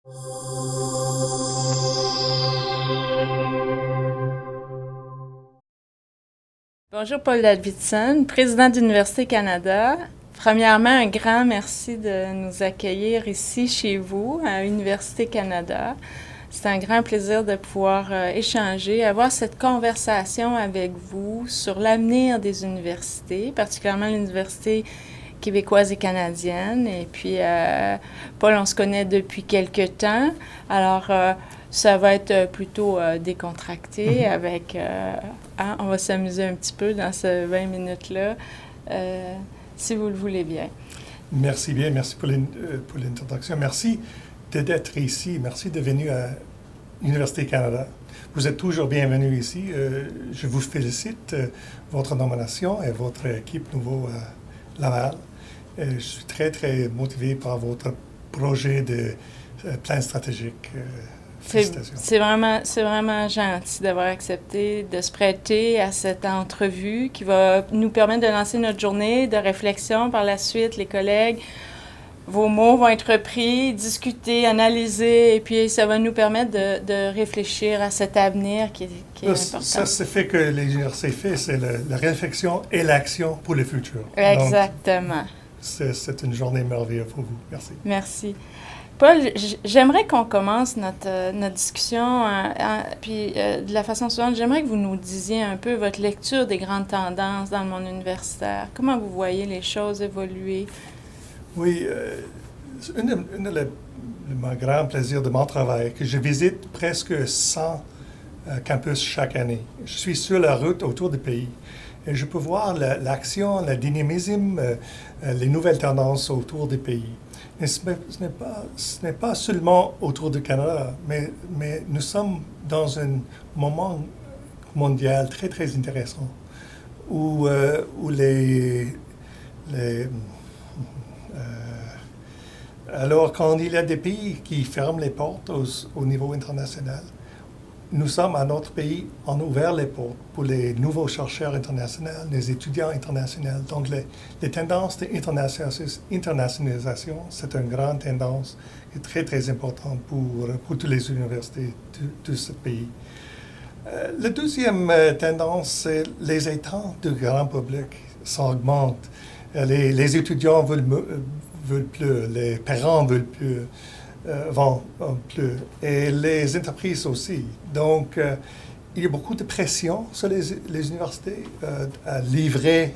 Bonjour Paul Davidson, président d'Université Canada. Premièrement, un grand merci de nous accueillir ici chez vous à Université Canada. C'est un grand plaisir de pouvoir échanger, avoir cette conversation avec vous sur l'avenir des universités, particulièrement l'Université québécoise et canadienne. Et puis, Paul, on se connaît depuis quelques temps. Alors, ça va être plutôt décontracté avec... on va s'amuser un petit peu dans ces 20 minutes-là, si vous le voulez bien. Merci bien, merci pour l'introduction. Merci d'être ici, merci de venir à l'Université Canada. Vous êtes toujours bienvenus ici. Je vous félicite votre nomination et votre équipe nouveau à Laval. Je suis très, très motivé par votre projet de plan stratégique. C'est vraiment gentil d'avoir accepté de se prêter à cette entrevue qui va nous permettre de lancer notre journée de réflexion. Par la suite, les collègues, vos mots vont être repris, discutés, analysés, et puis ça va nous permettre de réfléchir à cet avenir qui est important. Ça, c'est fait que l'université fait, c'est la réflexion et l'action pour le futur. Exactement. Donc, c'est une journée merveilleuse pour vous. Merci. Merci. Paul, j'aimerais qu'on commence notre discussion, puis de la façon suivante, j'aimerais que vous nous disiez un peu votre lecture des grandes tendances dans le monde universitaire. Comment vous voyez les choses évoluer? Oui, mon grand plaisir de mon travail, que je visite presque 100 campus chaque année. Je suis sur la route autour du pays. Et je peux voir l'action, le dynamisme, les nouvelles tendances autour du pays. Mais ce n'est pas seulement autour du Canada, mais nous sommes dans un moment mondial très, très intéressant où alors, quand il y a des pays qui ferment les portes au niveau international, nous sommes, à notre pays, on a ouvert les portes pour les nouveaux chercheurs internationaux, les étudiants internationaux. Donc, les tendances d'internationalisation, c'est une grande tendance qui est très, très importante pour toutes les universités de ce pays. La deuxième tendance, c'est les attentes du grand public s'augmentent. Les étudiants veulent plus, les parents veulent plus. Plus. Et les entreprises aussi. Donc, il y a beaucoup de pression sur les universités à livrer,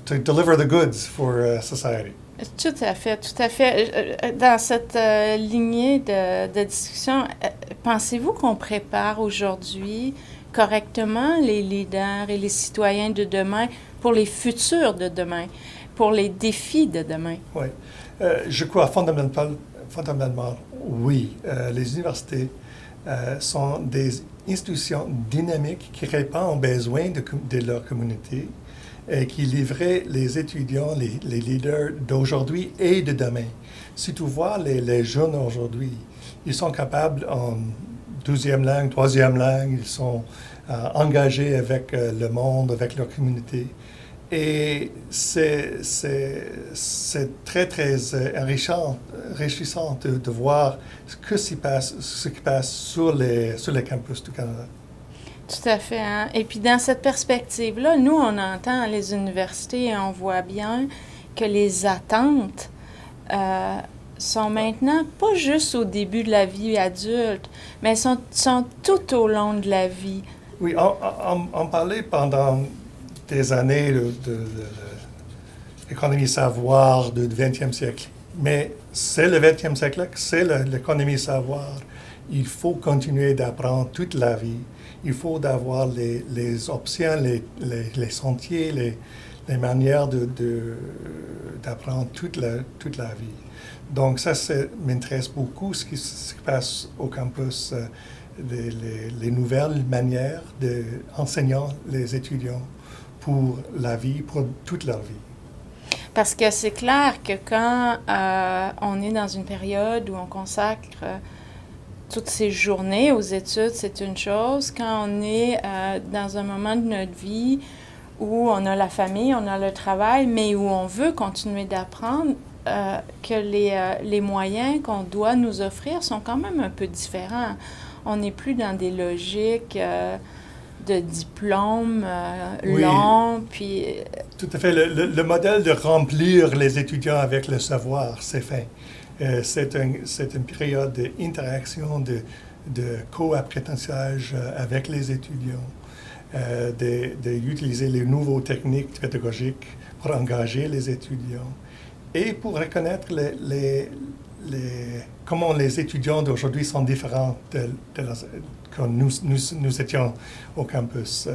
to deliver the goods for society. Tout à fait, tout à fait. Dans cette lignée de discussion, pensez-vous qu'on prépare aujourd'hui correctement les leaders et les citoyens de demain pour les futurs de demain, pour les défis de demain? Oui. Je crois fondamentalement, oui. Les universités sont des institutions dynamiques qui répondent aux besoins de leur communauté et qui livrent les étudiants, les leaders d'aujourd'hui et de demain. Si tu vois les jeunes aujourd'hui, ils sont capables en deuxième langue, troisième langue, ils sont engagés avec le monde, avec leur communauté. Et c'est très, très enrichissant de voir ce qui passe sur les campus du Canada. Tout à fait. Hein? Et puis dans cette perspective-là, nous, on entend les universités et on voit bien que les attentes sont maintenant pas juste au début de la vie adulte, mais sont tout au long de la vie. Oui, on parlait pendant des années de l'économie savoir du 20e siècle. Mais c'est le 20e siècle, c'est l'économie savoir. Il faut continuer d'apprendre toute la vie. Il faut avoir les options, les sentiers, les manières d'apprendre toute la vie. Donc ça m'intéresse beaucoup, ce qui se passe au campus, les nouvelles manières d'enseigner les étudiants pour la vie, pour toute leur vie. Parce que c'est clair que quand on est dans une période où on consacre toutes ces journées aux études, c'est une chose. Quand on est dans un moment de notre vie où on a la famille, on a le travail, mais où on veut continuer d'apprendre, que les moyens qu'on doit nous offrir sont quand même un peu différents. On n'est plus dans des logiques de diplômes longs, puis... Tout à fait. Le modèle de remplir les étudiants avec le savoir, c'est fin. C'est une période d'interaction, de co-apprentissage avec les étudiants, d'utiliser les nouvelles techniques pédagogiques pour engager les étudiants et pour reconnaître comment les étudiants d'aujourd'hui sont différents quand nous étions au campus.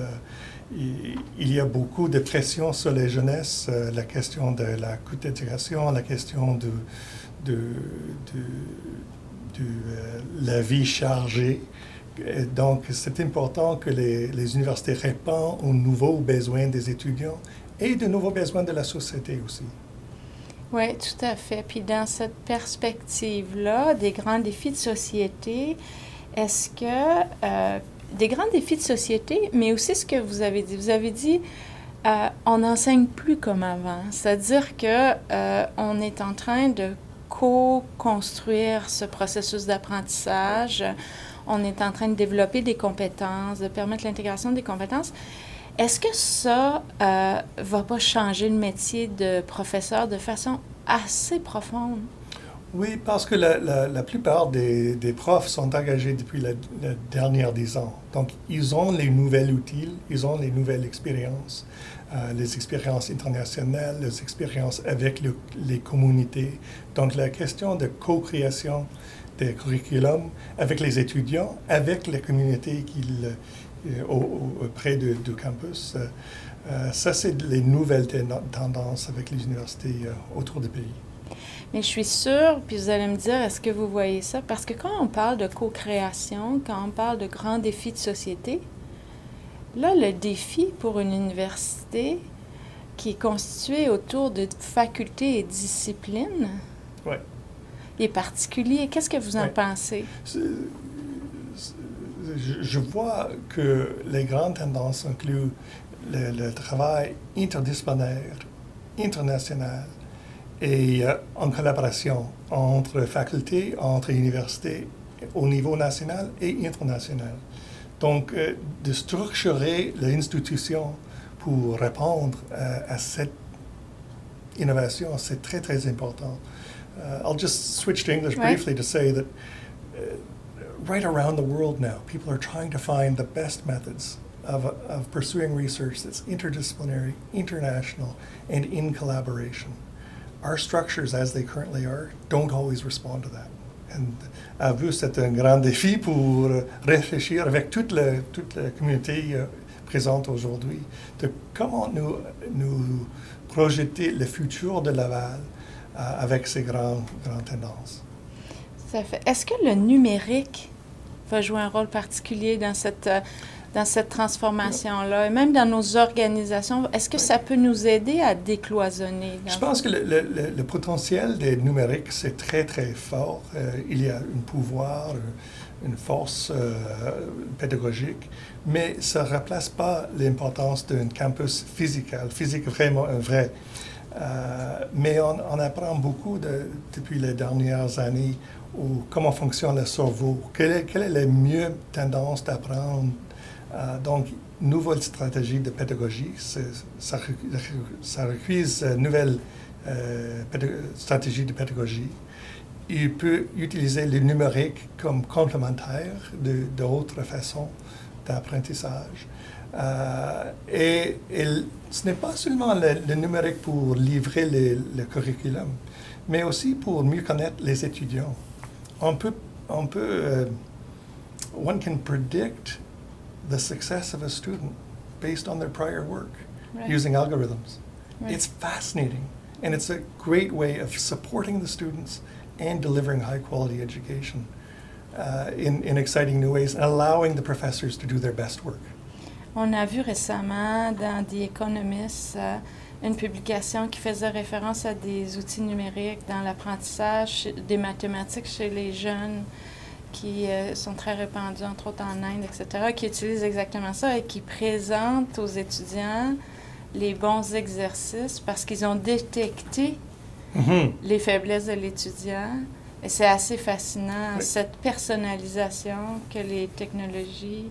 Il y a beaucoup de pression sur les jeunesses, la question de la coût d'éducation, la question de la vie chargée. Et donc, c'est important que les universités répondent aux nouveaux besoins des étudiants et de nouveaux besoins de la société aussi. Oui, tout à fait. Puis dans cette perspective-là, des grands défis de société, est-ce que des grands défis de société, mais aussi ce que vous avez dit, on n'enseigne plus comme avant. C'est-à-dire que on est en train de co-construire ce processus d'apprentissage. On est en train de développer des compétences, de permettre l'intégration des compétences. Est-ce que ça va pas changer le métier de professeur de façon assez profonde? Oui, parce que la plupart des profs sont engagés depuis les dernières 10 ans. Donc, ils ont les nouvelles outils, ils ont les nouvelles expériences, les expériences internationales, les expériences avec les communautés. Donc, la question de co-création des curriculums avec les étudiants, avec les communautés auprès du campus, ça, c'est les nouvelles tendances avec les universités autour du pays. Mais je suis sûre, puis vous allez me dire, est-ce que vous voyez ça? Parce que quand on parle de co-création, quand on parle de grands défis de société, là, le défi pour une université qui est constituée autour de facultés et disciplines, ouais, est particulier. Qu'est-ce que vous en pensez? Je vois que les grandes tendances incluent le travail interdisciplinaire, international, et en collaboration entre facultés, entre universités, au niveau national et international. Donc, de structurer l'institution pour répondre à cette innovation, c'est très, très important. I'll just switch to English briefly to say that right around the world now, people are trying to find the best methods of pursuing research that's interdisciplinary, international, and in collaboration. Our structures, as they currently are, don't always respond to that. And à vous, c'est un grand défi pour réfléchir avec toute la communauté présente aujourd'hui de comment nous projeter le futur de Laval avec ces grandes tendances. Ça fait. Est-ce que le numérique va jouer un rôle particulier dans cette transformation-là, et même dans nos organisations? Est-ce que ça peut nous aider à décloisonner? Je pense que le potentiel des numériques, c'est très, très fort. Il y a un pouvoir, une force pédagogique, mais ça ne remplace pas l'importance d'un campus physique vraiment vrai. Mais on apprend beaucoup depuis les dernières années comment fonctionne le cerveau, quelle est la meilleure tendance d'apprendre. Donc, nouvelle stratégie de pédagogie, ça requiert une nouvelle stratégie de pédagogie. Il peut utiliser le numérique comme complémentaire d'autres façons d'apprentissage. Et ce n'est pas seulement le numérique pour livrer le curriculum, mais aussi pour mieux connaître les étudiants. One can predict the success of a student based on their prior work using algorithms. Right. It's fascinating, and it's a great way of supporting the students and delivering high-quality education in exciting new ways and allowing the professors to do their best work. On a vu récemment dans The Economist une publication qui faisait référence à des outils numériques dans l'apprentissage des mathématiques chez les jeunes qui sont très répandus, entre autres en Inde, etc., qui utilisent exactement ça et qui présentent aux étudiants les bons exercices parce qu'ils ont détecté les faiblesses de l'étudiant. Et c'est assez fascinant, Oui. cette personnalisation que les technologies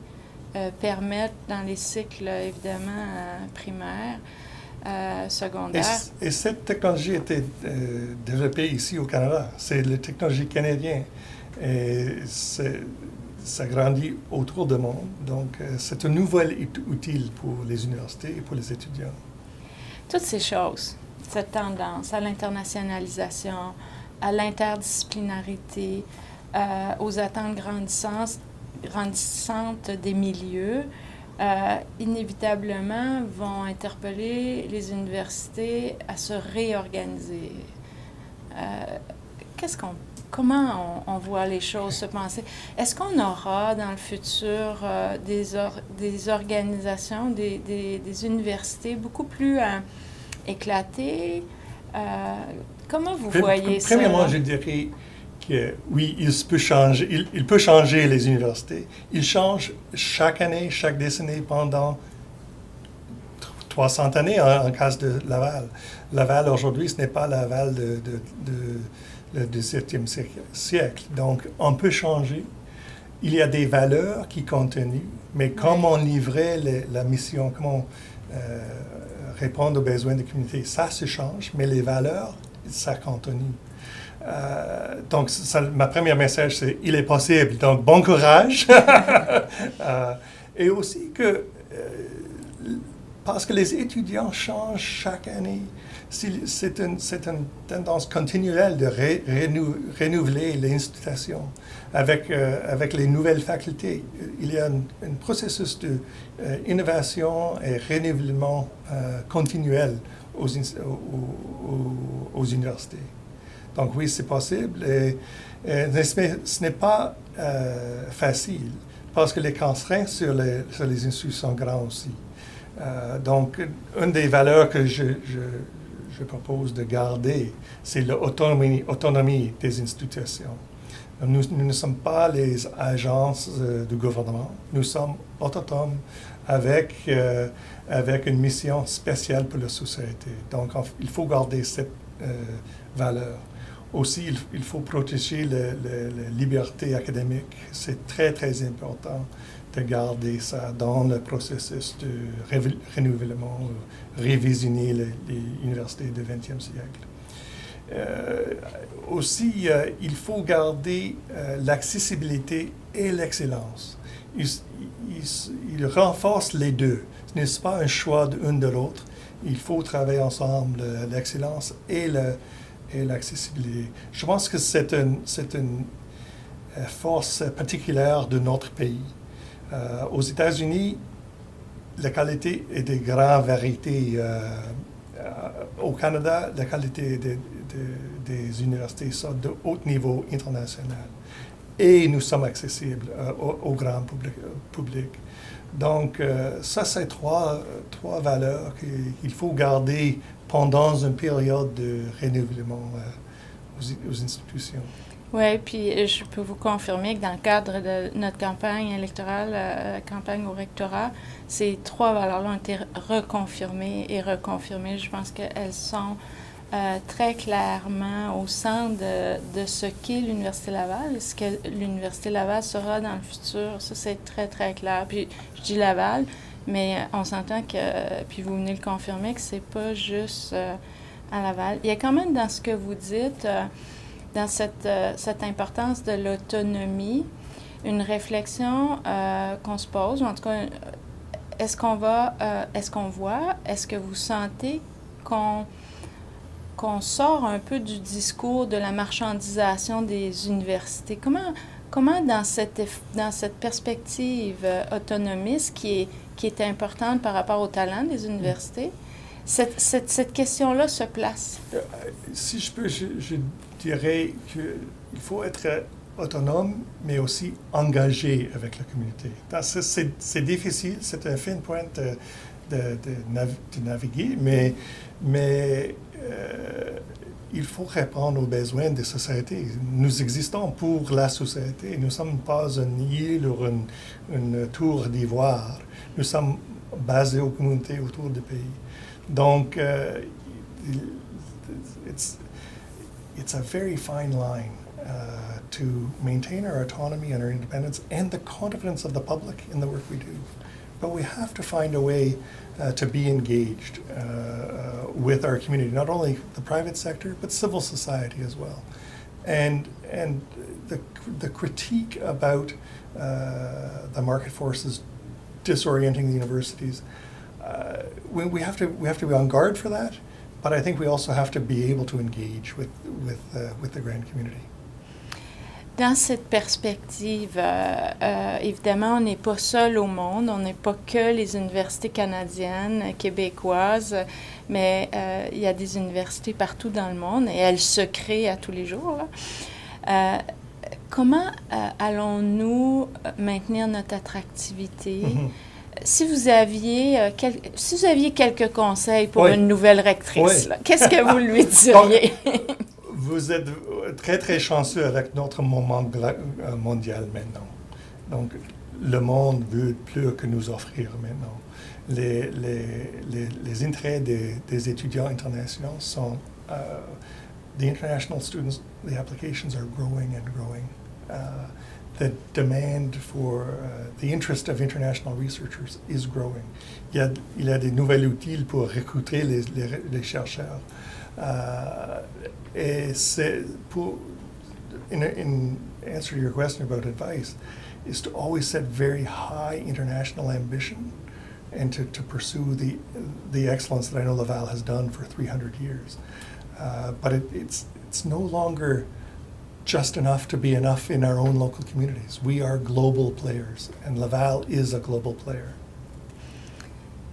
permettent dans les cycles, évidemment, primaires, secondaires. Et cette technologie a été développée ici au Canada. C'est la technologie canadienne. Et ça grandit autour du monde. Donc, c'est un nouvel outil pour les universités et pour les étudiants. Toutes ces choses, cette tendance à l'internationalisation, à l'interdisciplinarité, aux attentes grandissantes des milieux, inévitablement vont interpeller les universités à se réorganiser. Comment on voit les choses se penser? Est-ce qu'on aura dans le futur des organisations, des universités beaucoup plus éclatées? Comment vous voyez ça? Premièrement, je dirais que oui, il peut changer les universités. Il change chaque année, chaque décennie pendant 300 années en cas de Laval. Laval, aujourd'hui, ce n'est pas Laval le XVIIe siècle. Donc, on peut changer. Il y a des valeurs qui continuent, mais comment livrer la mission, comment répondre aux besoins des communautés, ça se change, mais les valeurs, ça continue. Donc, ma première message, c'est il est possible. Donc, bon courage. Et aussi que, parce que les étudiants changent chaque année, c'est une tendance continuelle de renouveler l'institution avec les nouvelles facultés. Il y a un processus d'innovation et renouvellement continuel aux universités. Donc oui, c'est possible. Mais ce n'est pas facile parce que les contraintes sur les instituts sont grandes aussi. Donc, une des valeurs que je propose de garder, c'est l'autonomie des institutions. Nous ne sommes pas les agences du gouvernement. Nous sommes autonomes avec une mission spéciale pour la société. Donc, il faut garder cette valeur. Aussi, il faut protéger la liberté académique. C'est très, très important de garder ça dans le processus de renouvellement, révisionner les universités du XXe siècle. Aussi, il faut garder l'accessibilité et l'excellence. Il renforce les deux. Ce n'est pas un choix de l'autre. Il faut travailler ensemble l'excellence et l'accessibilité. Je pense que c'est une force particulière de notre pays. Aux États-Unis, la qualité est de grande vérité. Au Canada, la qualité des universités sont de haut niveau international. Et nous sommes accessibles au grand public. Donc, ça, c'est trois valeurs qu'il faut garder pendant une période de renouvellement aux institutions. Oui, puis je peux vous confirmer que dans le cadre de notre campagne électorale, campagne au rectorat, ces trois valeurs-là ont été reconfirmées et reconfirmées. Je pense qu'elles sont très clairement au centre de ce qu'est l'Université Laval et ce que l'Université Laval sera dans le futur. Ça, c'est très, très clair. Puis, je dis Laval, mais on s'entend que, puis vous venez le confirmer, que c'est pas juste à Laval. Il y a quand même dans ce que vous dites... dans cette importance de l'autonomie, une réflexion qu'on se pose, ou en tout cas, est-ce qu'on voit, est-ce que vous sentez qu'on sort un peu du discours de la marchandisation des universités? Comment dans cette perspective autonomiste qui est importante par rapport au talent des universités, cette question-là se place? Si je peux, je dirais qu'il faut être autonome, mais aussi engagé avec la communauté. C'est difficile, c'est un fine pointe de naviguer, mais il faut répondre aux besoins des sociétés. Nous existons pour la société. Nous ne sommes pas une île ou une tour d'ivoire. Nous sommes basés aux communautés autour du pays. Donc, it's a very fine line to maintain our autonomy and our independence and the confidence of the public in the work we do. But we have to find a way to be engaged with our community, not only the private sector, but civil society as well. And the critique about the market forces disorienting the universities, we have to be on guard for that, but I think we also have to be able to engage with the grand community. Dans cette perspective, évidemment, on n'est pas seul au monde, on n'est pas que les universités canadiennes, québécoises, mais il y a des universités partout dans le monde et elles se créent à tous les jours. Comment allons-nous maintenir notre attractivité? Si vous aviez quelques conseils pour une nouvelle rectrice, qu'est-ce que vous lui diriez? Vous êtes très, très chanceux avec notre moment mondial maintenant. Donc, le monde veut plus que nous offrir maintenant. Les intérêts des étudiants internationaux sont... the international students, the applications are growing and growing. The demand for the interest of international researchers is growing. Il y a des nouveaux outils pour recruter les chercheurs. Et c'est pour, in answer to your question about advice, is to always set very high international ambition and to pursue the excellence that I know Laval has done for 300 years. But it's no longer just enough to be enough in our own local communities. We are global players, and Laval is a global player.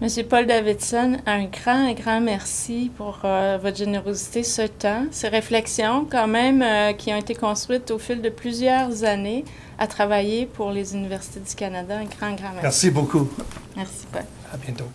Monsieur Paul Davidson, un grand merci pour votre générosité, ce temps, ces réflexions quand même qui ont été construites au fil de plusieurs années à travailler pour les universités du Canada. Un grand merci. Merci beaucoup. Merci Paul. À bientôt.